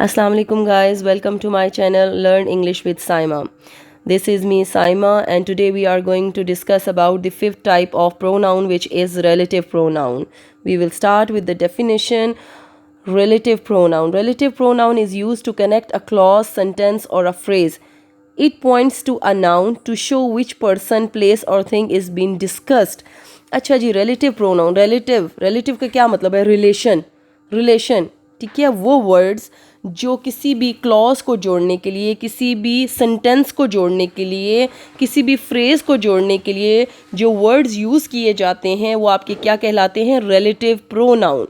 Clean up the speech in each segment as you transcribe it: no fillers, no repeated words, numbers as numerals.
Assalamu alaikum guys, welcome to my channel Learn English with Saima. This is me Saima, and today we are going to discuss about the fifth type of pronoun, which is relative pronoun. We will start with the definition. Relative pronoun. Relative pronoun is used to connect a clause, sentence or a phrase. It points to a noun to show which person, place or thing is being discussed. अच्छा जी, relative pronoun. relative का क्या मतलब है? relation, ठीक है। वो words जो किसी भी क्लॉज को जोड़ने के लिए, किसी भी सेंटेंस को जोड़ने के लिए, किसी भी फ्रेज़ को जोड़ने के लिए जो वर्ड्स यूज़ किए जाते हैं वो आपके क्या कहलाते हैं? Relative pronoun.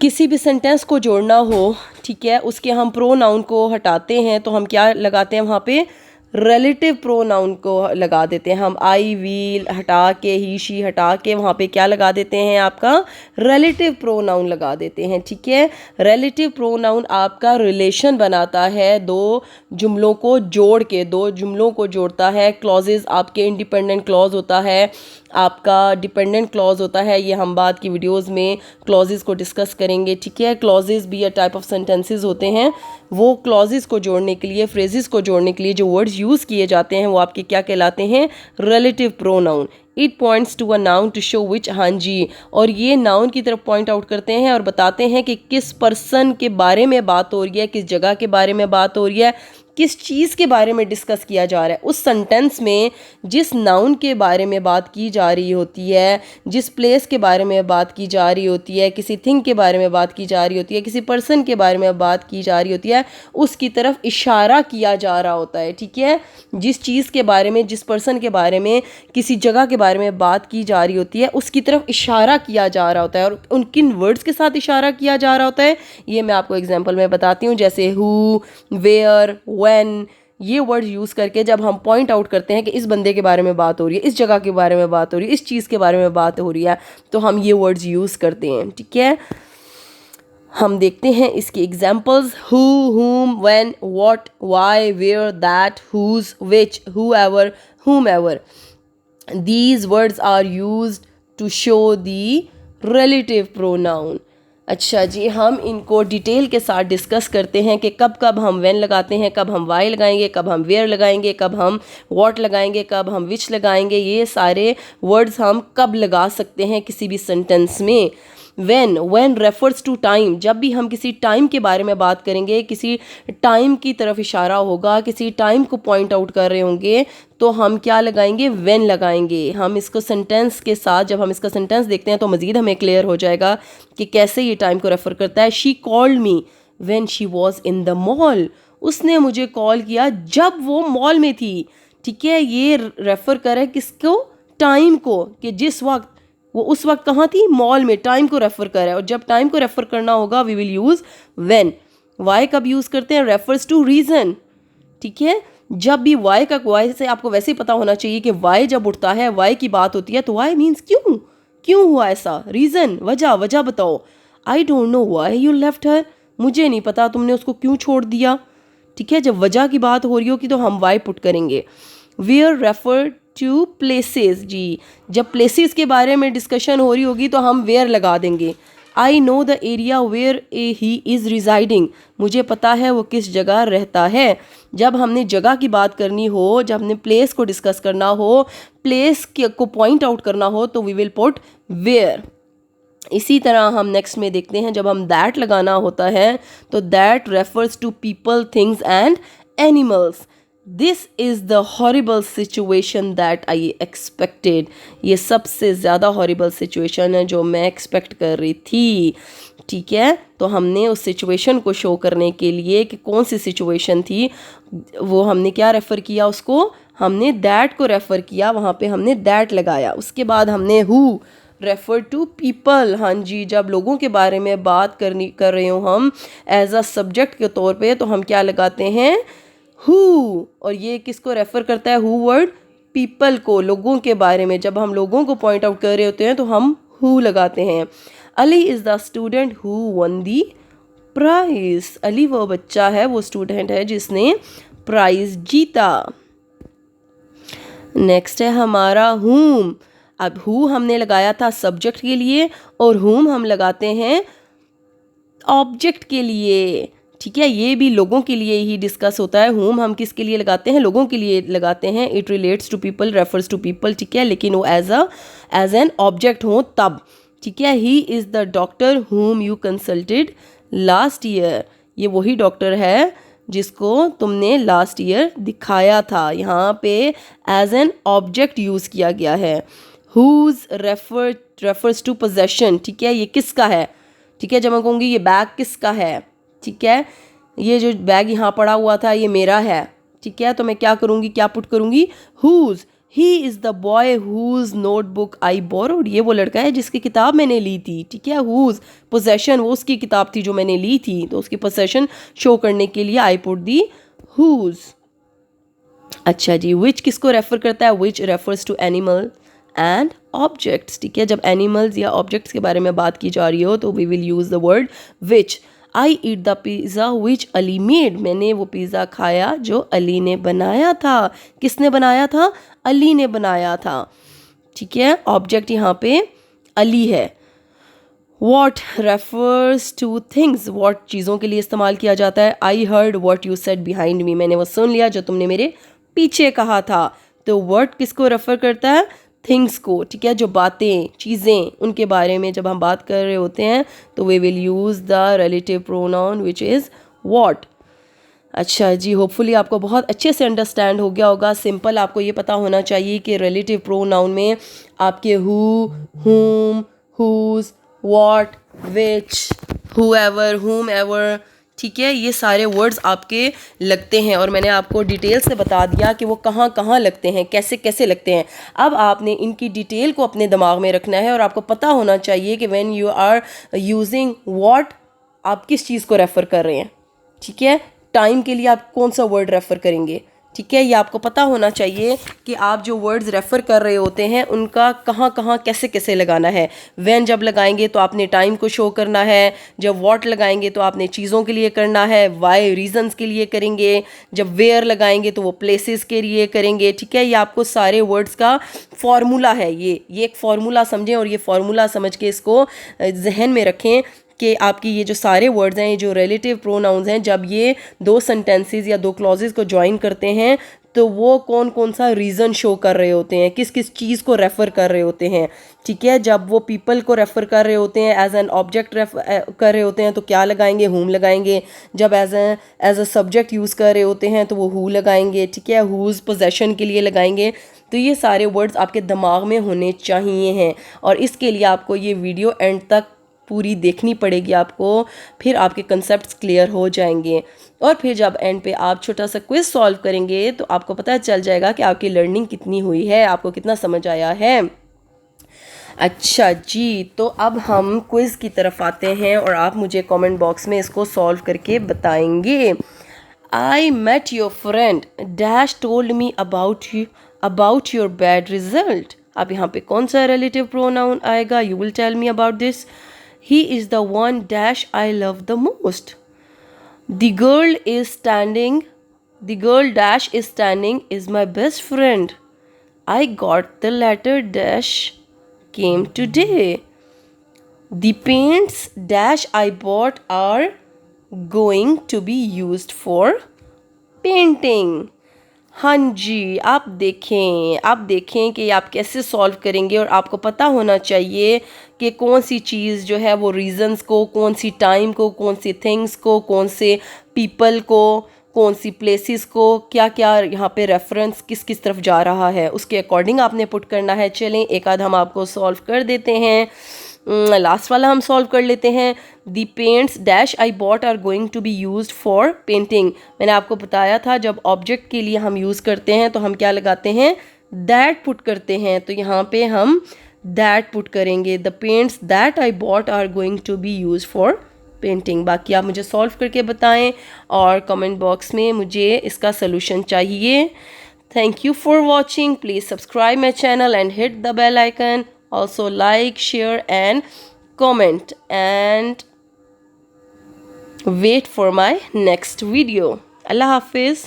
किसी भी सेंटेंस को जोड़ना हो, ठीक है, उसके हम प्रोनाउन को हटाते हैं तो हम क्या लगाते हैं वहाँ पे? रिलेटिव प्रोनाउन को लगा देते हैं हम। आई वी हटा के, ही शी हटा के वहाँ पे क्या लगा देते हैं? आपका रिलेटिव प्रोनाउन लगा देते हैं, ठीक है। रिलेटिव प्रोनाउन आपका रिलेशन बनाता है, दो जुमलों को जोड़ के, दो जुमलों को जोड़ता है। क्लॉजेज आपके इंडिपेंडेंट क्लॉज होता है, आपका डिपेंडेंट क्लॉज होता है। ये हम बाद की वीडियोस में क्लॉजेज को डिस्कस करेंगे, ठीक है। क्लॉजेज भी अ टाइप ऑफ सेंटेंसेस होते हैं। वो क्लॉजेज को जोड़ने के लिए, फ्रेजेस को जोड़ने के लिए जो वर्ड्स यूज़ किए जाते हैं वो आपके क्या कहलाते हैं? Relative pronoun. It points to a noun to show which, हाँ जी, और ये नाउन की तरफ पॉइंट आउट करते हैं और बताते हैं कि किस पर्सन के बारे में बात हो रही है, किस जगह के बारे में बात हो रही है, किस चीज़ के बारे में डिस्कस किया जा रहा है। उस सेंटेंस में जिस नाउन के बारे में बात की जा रही होती है, जिस प्लेस के बारे में बात की जा रही होती है, किसी थिंग के बारे में बात की जा रही होती है, किसी पर्सन के बारे में बात की जा रही होती है, उसकी तरफ इशारा किया जा रहा होता है, ठीक है। जिस चीज़ के बारे में, जिस पर्सन के बारे में, किसी जगह के बारे में बात की जा रही होती है, उसकी तरफ इशारा किया जा रहा होता है। और उन किन वर्ड्स के साथ इशारा किया जा रहा होता है ये मैं आपको एग्जाम्पल में बताती हूँ। जैसे हु, वेयर, व्हेन, ये वर्ड यूज़ करके जब हम पॉइंट आउट करते हैं कि इस बंदे के बारे में बात हो रही है, इस जगह के बारे में बात हो रही है, इस चीज़ के बारे में बात हो रही है, तो हम ये वर्ड्स यूज़ करते हैं, ठीक है। हम देखते हैं इसकी examples. Who, whom, when, what, why, where, that, whose, which, whoever, whomever. These words are used to show the relative pronoun. अच्छा जी, हम इनको डिटेल के साथ डिस्कस करते हैं कि कब कब हम व्हेन लगाते हैं, कब हम वाई लगाएंगे, कब हम वेयर लगाएंगे, कब हम व्हाट लगाएंगे, कब हम विच लगाएंगे। ये सारे वर्ड्स हम कब लगा सकते हैं किसी भी सेंटेंस में। when refers to time, जब भी हम किसी टाइम के बारे में बात करेंगे, किसी टाइम की तरफ इशारा होगा, किसी टाइम को पॉइंट आउट कर रहे होंगे, तो हम क्या लगाएंगे? when लगाएंगे। हम इसको सेंटेंस के साथ, जब हम इसका सेंटेंस देखते हैं तो मज़ीद हमें क्लियर हो जाएगा कि कैसे ये टाइम को रेफ़र करता है। She called me when she was in the mall, उसने मुझे कॉल किया जब वो मॉल में थी, ठीक है। ये रेफ़र करे किसको? टाइम को, कि जिस वक्त वो उस वक्त कहाँ थी? मॉल में। टाइम को रेफ़र करे, और जब टाइम को रेफ़र करना होगा we will use when. Why कब यूज़ करते हैं? रेफर्स टू रीज़न, ठीक है। जब भी वाई का, वाई से आपको वैसे ही पता होना चाहिए कि वाई जब उठता है, वाई की बात होती है, तो वाई मीन्स क्यों, क्यों हुआ ऐसा, रीज़न, वजह बताओ। I don't know why you left her, मुझे नहीं पता तुमने उसको क्यों छोड़ दिया, ठीक है। जब वजह की बात हो रही होगी तो हम वाई पुट करेंगे। वेयर रेफर टू प्लेसेस, जी, जब प्लेसेस के बारे में डिस्कशन हो रही होगी तो हम वेयर लगा देंगे। I know the area where he is residing, मुझे पता है वो किस जगह रहता है। जब हमने जगह की बात करनी हो, जब हमने प्लेस को डिस्कस करना हो, प्लेस को पॉइंट आउट करना हो, तो वी विल पुट वेयर। इसी तरह हम नेक्स्ट में देखते हैं, जब हम दैट लगाना होता है तो that refers to people, things and animals. This is the horrible situation that I expected, ये सबसे ज़्यादा हॉरिबल सिचुएशन है जो मैं एक्सपेक्ट कर रही थी, ठीक है। तो हमने उस सिचुएशन को शो करने के लिए कि कौन सी सिचुएशन थी, वो हमने क्या रेफ़र किया? उसको हमने दैट को रेफ़र किया, वहाँ पे हमने दैट लगाया। उसके बाद हमने हु रेफर टू पीपल, हाँ जी, जब लोगों के बारे में बात कर रहे हो हम एज अ सब्जेक्ट के तौर पे, तो हम क्या लगाते हैं? हु। और ये किसको रेफ़र करता है? हु वर्ड पीपल को, लोगों के बारे में। जब हम लोगों को पॉइंट आउट कर रहे होते हैं तो हम हु लगाते हैं। Ali is the student who won the prize, Ali वो बच्चा है, वो स्टूडेंट है जिसने प्राइज जीता। नेक्स्ट है हमारा whom। अब who हमने लगाया था सब्जेक्ट के लिए और whom हम लगाते हैं ऑब्जेक्ट के लिए। ठीक है, ये भी लोगों के लिए ही डिस्कस होता है। whom हम किसके लिए लगाते हैं, लोगों के लिए लगाते हैं। It relates to people, refers to people, ठीक है, लेकिन वो एज एन ऑब्जेक्ट हो तब, ठीक है। He is the doctor whom you consulted last year, ये वही डॉक्टर है जिसको तुमने लास्ट ईयर दिखाया था। यहाँ पे एज एन ऑब्जेक्ट यूज़ किया गया है। whose रेफर्स टू पोजेशन, ठीक है, ये किसका है, ठीक है। जब मैं कहूँगी ये बैग किसका है, ठीक है, ये जो बैग यहाँ पड़ा हुआ था ये मेरा है, ठीक है, तो मैं क्या करूँगी, क्या पुट करूँगी, whose। He is the boy whose notebook I borrowed, ये वो लड़का है जिसकी किताब मैंने ली थी, ठीक है। whose पोजेशन, वो उसकी किताब थी जो मैंने ली थी, तो उसकी पोजेशन शो करने के लिए आई पुट दी whose। अच्छा जी, which किसको रेफर करता है, which refers to animal and objects, ठीक है। जब एनिमल्स या ऑब्जेक्ट्स के बारे में बात की जा रही हो तो we will use the word which. I eat the pizza which Ali made, मैंने वो पिज़्ज़ा खाया जो अली ने बनाया था। किसने बनाया था, अली ने बनाया था, ठीक है। ऑब्जेक्ट यहाँ पे अली है। What refers two things, what चीज़ों के लिए इस्तेमाल किया जाता है। I heard what you said behind me, मैंने वो सुन लिया जो तुमने मेरे पीछे कहा था। तो वर्ड किसको रेफर करता है, थिंग्स को, ठीक है, जो बातें, चीज़ें, उनके बारे में जब हम बात कर रहे होते हैं तो we will use the relative pronoun which is what. अच्छा जी, होपफुली आपको बहुत अच्छे से अंडरस्टैंड हो गया होगा। सिंपल आपको ये पता होना चाहिए कि रिलेटिव प्रोनाउन में आपके who, whom, whose, what, which, whoever, whomever, ठीक है, ये सारे वर्ड्स आपके लगते हैं और मैंने आपको डिटेल से बता दिया कि वो कहाँ कहाँ लगते हैं, कैसे कैसे लगते हैं। अब आपने इनकी डिटेल को अपने दिमाग में रखना है और आपको पता होना चाहिए कि when you are using what आप किस चीज़ को रेफ़र कर रहे हैं, ठीक है। टाइम के लिए आप कौन सा वर्ड रेफ़र करेंगे, ठीक है, ये आपको पता होना चाहिए कि आप जो वर्ड्स रेफ़र कर रहे होते हैं उनका कहाँ कहाँ कैसे कैसे लगाना है। व्हेन जब लगाएंगे तो आपने टाइम को शो करना है, जब व्हाट लगाएंगे तो आपने चीज़ों के लिए करना है, वाई रीजंस के लिए करेंगे, जब वेयर लगाएंगे तो वो प्लेसेस के लिए करेंगे, ठीक है। ये आपको सारे वर्ड्स का फॉर्मूला है, ये एक फार्मूला समझें और ये फार्मूला समझ के इसको जहन में रखें कि आपकी ये जो सारे वर्ड्स हैं, ये जो रिलेटिव प्रोनाउंस हैं, जब ये दो सेंटेंसेस या दो क्लॉजेस को ज्वाइन करते हैं तो वो कौन कौन सा रीज़न शो कर रहे होते हैं, किस किस चीज़ को रेफ़र कर रहे होते हैं, ठीक है। जब वो पीपल को रेफ़र कर रहे होते हैं, एज एन ऑब्जेक्ट कर रहे होते हैं तो क्या लगाएंगे, हुम लगाएंगे। जब एज अ सब्जेक्ट यूज़ कर रहे होते हैं तो वो हु लगाएंगे, ठीक है, हुज़ पोजेशन के लिए लगाएंगे। तो ये सारे वर्ड्स आपके दिमाग में होने चाहिए हैं और इसके लिए आपको ये वीडियो एंड तक पूरी देखनी पड़ेगी आपको, फिर आपके कंसेप्ट्स क्लियर हो जाएंगे। और फिर जब एंड पे आप छोटा सा क्विज सॉल्व करेंगे तो आपको पता चल जाएगा कि आपकी लर्निंग कितनी हुई है, आपको कितना समझ आया है। अच्छा जी, तो अब हम क्विज़ की तरफ आते हैं और आप मुझे कमेंट बॉक्स में इसको सॉल्व करके बताएंगे। I met your friend dash told me about your bad result. अब यहाँ पे कौन सा रिलेटिव प्रोनाउन आएगा, you will tell me about this. He is the one dash I love the most. The girl dash is standing is my best friend. I got the letter dash came today. The paints dash I bought are going to be used for painting. हाँ जी, आप देखें कि आप कैसे solve करेंगे और आपको पता होना चाहिए कि कौन सी चीज़ जो है वो रीज़न्स को, कौन सी टाइम को, कौन सी थिंग्स को, कौन से पीपल को, कौन सी प्लेसेस को, क्या क्या यहाँ पे रेफरेंस किस किस तरफ जा रहा है, उसके अकॉर्डिंग आपने पुट करना है। चलें एक आध हम आपको सॉल्व कर देते हैं। लास्ट वाला हम सॉल्व कर लेते हैं। The paints dash I bought are going to be used for painting. मैंने आपको बताया था जब ऑब्जेक्ट के लिए हम यूज़ करते हैं तो हम क्या लगाते हैं, दैट पुट करते हैं। तो यहाँ पे हम दैट पुट करेंगे। The paints that I bought are going to be use for painting. बाकी आप मुझे सॉल्व करके बताएं और कमेंट बॉक्स में मुझे इसका सलूशन चाहिए। Thank you for watching. Please subscribe my channel and hit the bell icon. Also like, share and comment and wait for my next video. Allah Hafiz.